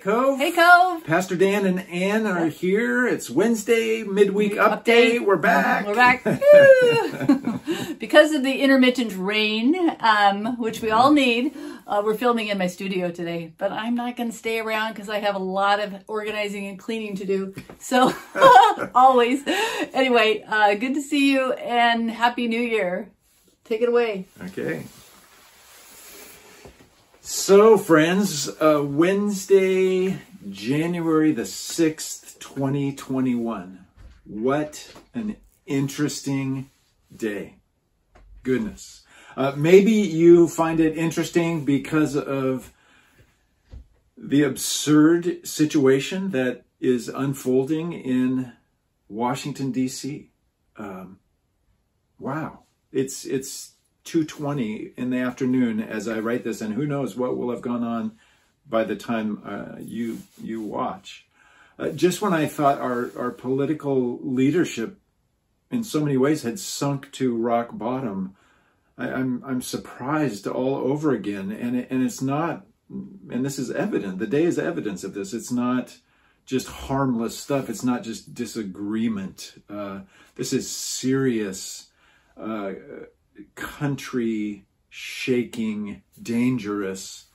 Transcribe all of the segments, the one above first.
Cove. Hey, Cove. Pastor Dan and Ann are here. It's Wednesday, midweek update. We're back. We're back. Because of the intermittent rain, which we all need, we're filming in my studio today. But I'm not going to stay around because I have a lot of organizing and cleaning to do. So, always. Anyway, good to see you and Happy New Year. Take it away. Okay. So, friends, Wednesday, January the 6th, 2021. What an interesting day. Goodness. Maybe you find it interesting because of the absurd situation that is unfolding in Washington, D.C. Wow. It's 2:20 in the afternoon as I write this, and who knows what will have gone on by the time you watch. Just when I thought our political leadership in so many ways had sunk to rock bottom, I'm surprised all over again, and it's not, and this is evident, the day is evidence of this. It's not just harmless stuff. It's not just disagreement. This is serious, country shaking, dangerous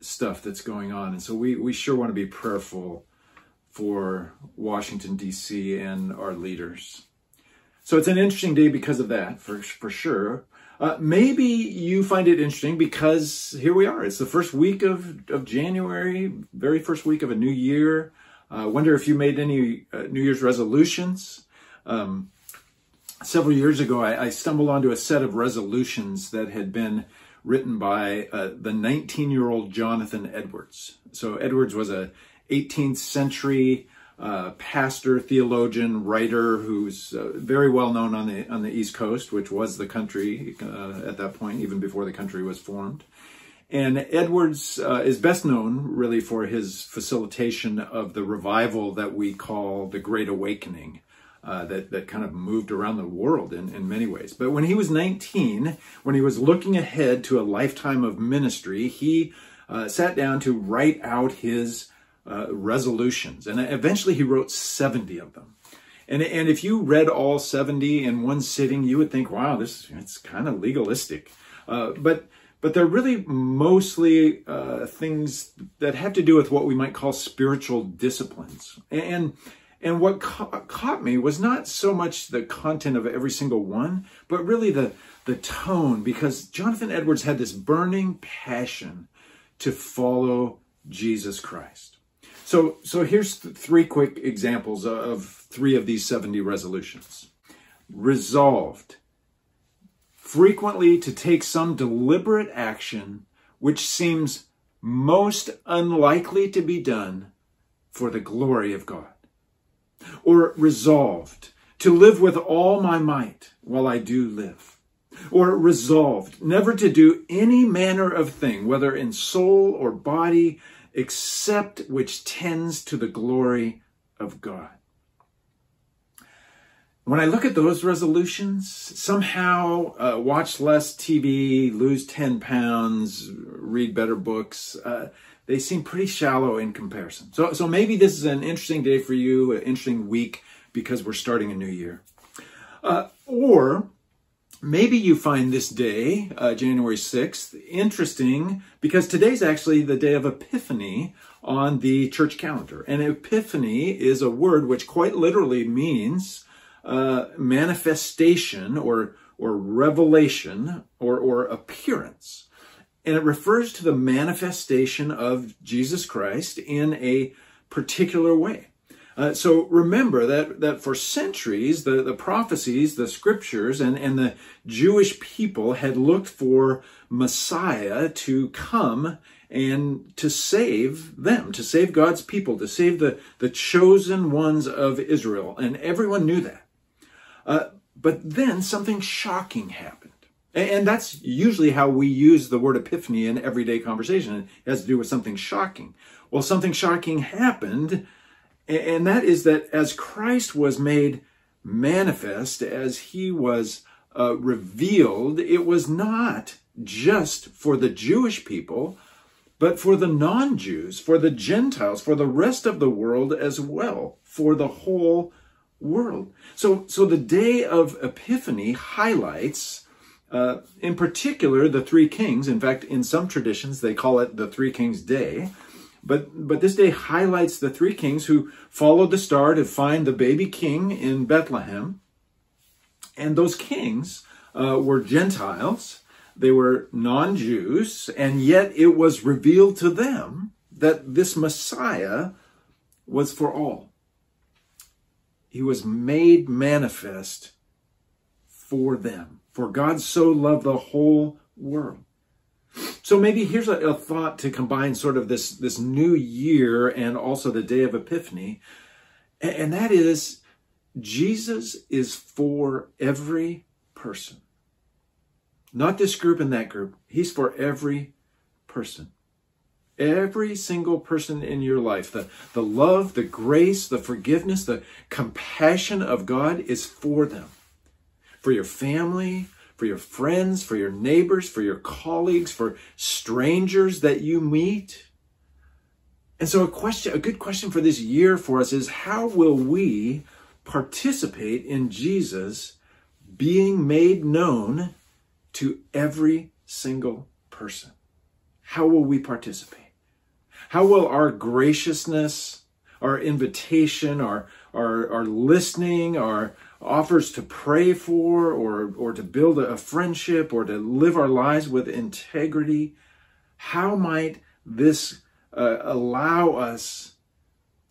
stuff that's going on. And so we sure want to be prayerful for Washington, D.C. and our leaders. So it's an interesting day because of that, for sure. Maybe you find it interesting because here we are. It's the first week of January, very first week of a new year. I wonder if you made any New Year's resolutions. Several years ago, I stumbled onto a set of resolutions that had been written by the 19-year-old Jonathan Edwards. So Edwards was a 18th century pastor, theologian, writer who's very well known on the East Coast, which was the country at that point, even before the country was formed. And Edwards is best known really for his facilitation of the revival that we call the Great Awakening. That kind of moved around the world in many ways. But when he was 19, when he was looking ahead to a lifetime of ministry, he sat down to write out his resolutions. And eventually he wrote 70 of them. And if you read all 70 in one sitting, you would think, wow, it's kind of legalistic. But they're really mostly things that have to do with what we might call spiritual disciplines. And what caught me was not so much the content of every single one, but really the tone, because Jonathan Edwards had this burning passion to follow Jesus Christ. So here's three quick examples of three of these 70 resolutions. Resolved, frequently to take some deliberate action which seems most unlikely to be done for the glory of God. Or resolved, to live with all my might while I do live. Or resolved, never to do any manner of thing, whether in soul or body, except which tends to the glory of God. When I look at those resolutions, somehow watch less TV, lose 10 pounds, read better books, they seem pretty shallow in comparison. So maybe this is an interesting day for you, an interesting week, because we're starting a new year. Or maybe you find this day, January 6th, interesting because today's actually the day of Epiphany on the church calendar. And Epiphany is a word which quite literally means manifestation or revelation or appearance. And it refers to the manifestation of Jesus Christ in a particular way. So remember that for centuries, the prophecies, the scriptures, and the Jewish people had looked for Messiah to come and to save them, to save God's people, to save the chosen ones of Israel. And everyone knew that. But then something shocking happened. And that's usually how we use the word epiphany in everyday conversation. It has to do with something shocking. Well, something shocking happened, and that is that as Christ was made manifest, as he was revealed, it was not just for the Jewish people, but for the non-Jews, for the Gentiles, for the rest of the world as well, for the whole world. So the day of Epiphany highlights, in particular, the three kings. In fact, in some traditions, they call it the Three Kings Day. But this day highlights the three kings who followed the star to find the baby king in Bethlehem. And those kings were Gentiles. They were non-Jews. And yet it was revealed to them that this Messiah was for all. He was made manifest for them. For God so loved the whole world. So maybe here's a thought to combine sort of this new year and also the day of Epiphany. And that is, Jesus is for every person. Not this group and that group. He's for every person. Every single person in your life. The love, the grace, the forgiveness, the compassion of God is for them. For your family, for your friends, for your neighbors, for your colleagues, for strangers that you meet. And so a good question for this year for us is, how will we participate in Jesus being made known to every single person? How will we participate? How will our graciousness, our invitation, our listening, our offers to pray for or to build a friendship or to live our lives with integrity, how might this allow us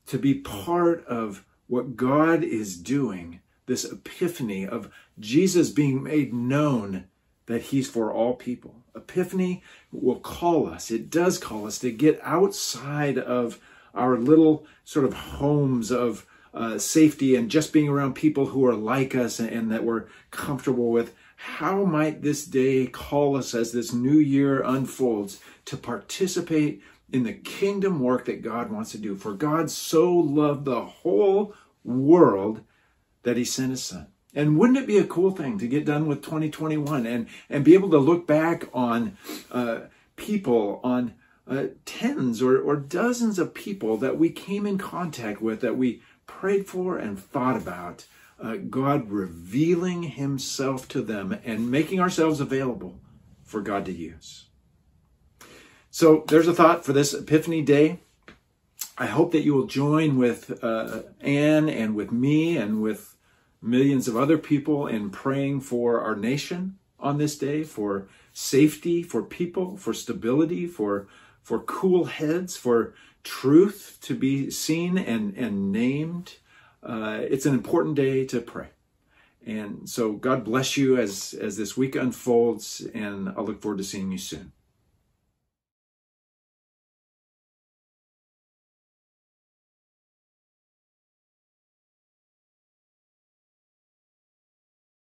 to be part of what God is doing, this epiphany of Jesus being made known that he's for all people? Epiphany will call us, it does call us to get outside of our little sort of homes of safety and just being around people who are like us and that we're comfortable with. How might this day call us, as this new year unfolds, to participate in the kingdom work that God wants to do? For God so loved the whole world that he sent his son. And wouldn't it be a cool thing to get done with 2021 and be able to look back on people, on tens or dozens of people that we came in contact with, that we prayed for and thought about, God revealing himself to them and making ourselves available for God to use. So there's a thought for this Epiphany Day. I hope that you will join with Anne and with me and with millions of other people in praying for our nation on this day, for safety, for people, for stability, for cool heads, for truth to be seen and named. It's an important day to pray. And so God bless you as this week unfolds, and I'll look forward to seeing you soon.